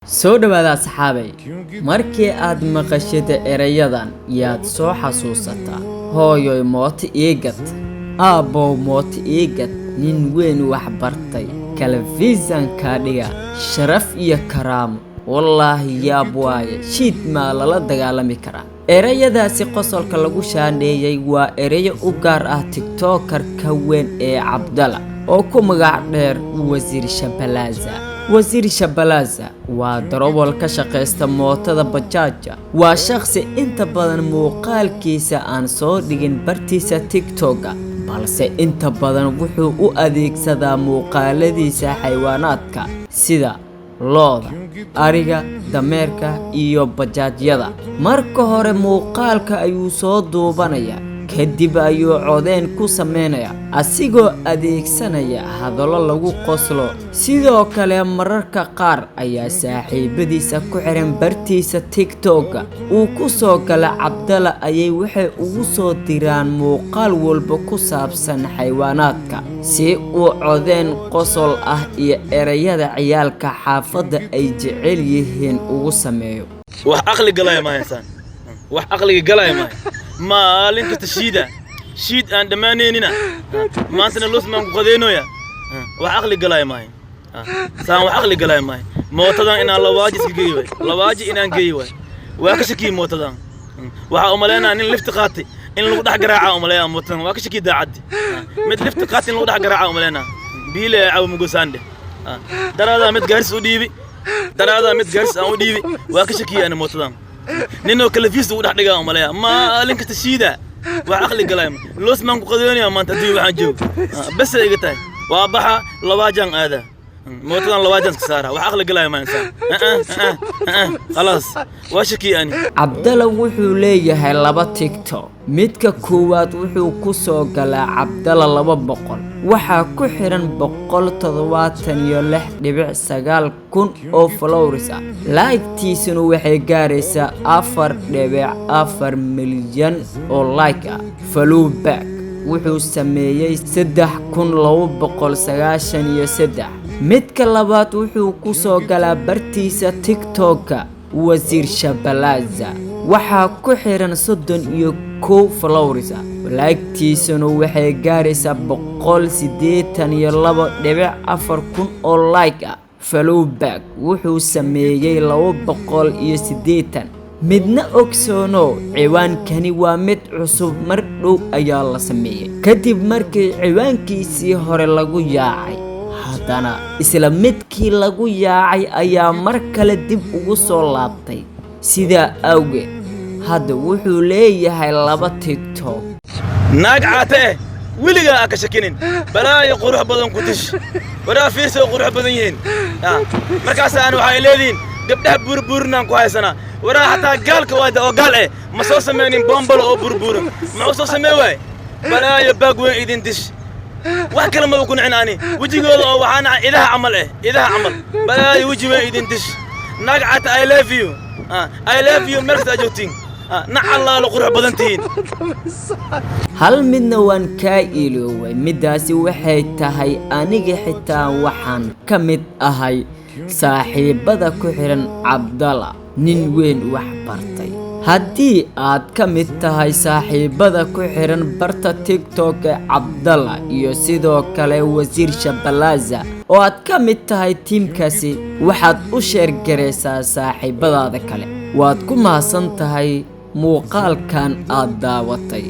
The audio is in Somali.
soo dhawaada asxaabay markii aad maqashid erayadan yaad soo xasuusataa hooyoy mooti iigad aabbow mooti iigad nin weyn wax bartay kalfiisanka dhiga sharaf iyo karaamo wallaahi yaab waaye shiid maa lala dagaalami karaa erayadaasi qosolka lagu shaandheeyay waa erayo u gaar ah tiktokarka weyn ee Cabdalla oo ku magac dheer wasiir Shabalaza waa darawal ka shaqeysta mootada bajaaja waa shakhsi inta badan muuqaalkiisa aan soo dhigin bartiisa TikTok balse inta badan wuxuu u adeegsadaa muuqaaladiisa xayawaanaadka sida looda ariga dameerka iyo bajaajyada marka hore muuqaalka ayuu soo duubanaya kadib ayuu codeen ku sameynaya asigoo adeegsanaya hadallo lagu qoslo sidoo kale mararka qaar ayaa saaxiibadiisa ku xiran bartiisa TikTok uu ku soo gala Cabdalla ayay waxay ugu soo diraan muuqaal walba ku saabsan xayawaanaadka si uu codeen qosol ah iyo erayada ciyaalka xaafadda ay jecel yihiin ugu sameeyo wax aqli galay ma haysan wax aqli galay ma maalin kasta shiid aan dhamaaneenina maantana loosmaan ku qadeenoya wax aqli galay ma saan wax aqli galay ma mootadan inaan lawaaji inaan geeyo waa ka shakii mootadan waxa umaleena nin lift qaatay in lagu dhax garaaca umaleena mootadan waa ka shakii daacad mid lift qaatay in lagu dhax garaaca umaleena biile aw mugosaande darada mid gaaris u dhiibi aan u dhiibi waa ka shakii aan mootadan ninoo kala fiis ugu dhax dhigaa umaleena maalin kasta shiida wax aqli galay loosmaan ku qadeenoya maanta hadii waxaan joog bas iga tahay waa baxa lawaajan aada mootadan lawaajan ka saara wax aqli galay ma insan خلاص واشكي أني Cabdalla wuxuu leeyahay laba TikTok midka koowaad wuxuu ku soo galaa Cabdalla 200 waxa ku xiran 176.9 kun oo followers ah like-tiisuna waxay gaaraysaa 4.4 milyan oo like ah follow back wuxuu sameeyay 3293 midka labaad wuxuu ku soo galaa bartiisa TikTok wasiir Shabalaza waxa ku xiran 31 followers like-tiisuna waxay gaaraysaa 182.4 kun oo like ah follow back wuxuu sameeyay 280 midna ogsoono ciwaankani waa mid cusub mar dhow ayaa la sameeyay kadib markii ciwaankiisii hore lagu yaacay haddana isla midkii lagu yaacay ayaa mar kale dib ugu soo laabtay sida awgeed hadda wuxuu leeyahay laba TikTok naag caate wiliga ka shakinin balaa qurux badan ku tish waraa fiirso qurux badan yihiin markaas aan waxay leediin gabdhaha burburnaan ku haysana waraa hataa gaalka waada oo gaal ma soo sameeynin bombolo oo burburan ma soo sameeyay balaa baag weyn idin tish wax kale ma ku nicnaani wajigooda oo waxaana idaha camal balaa waji weyn idin tish naag caate I love you markaa joogtiin nacalla qurux badan tihiin hal midna waan ka ilooway midaasi waxay tahay aniga xitaa waxaan ka mid ahay saaxiibada ku xiran Cabdalla nin weyn wax bartay haddii aad ka mid tahay saaxiibada ku xiran barta TikTok Cabdalla iyo sidoo kale wasiir Shabalaza oo aad ka mid tahay tiimkaasi waxaad u sheer gareysaa saaxiibadaada kale waad ku mahadsan tahay muuqaalkan aad daawatay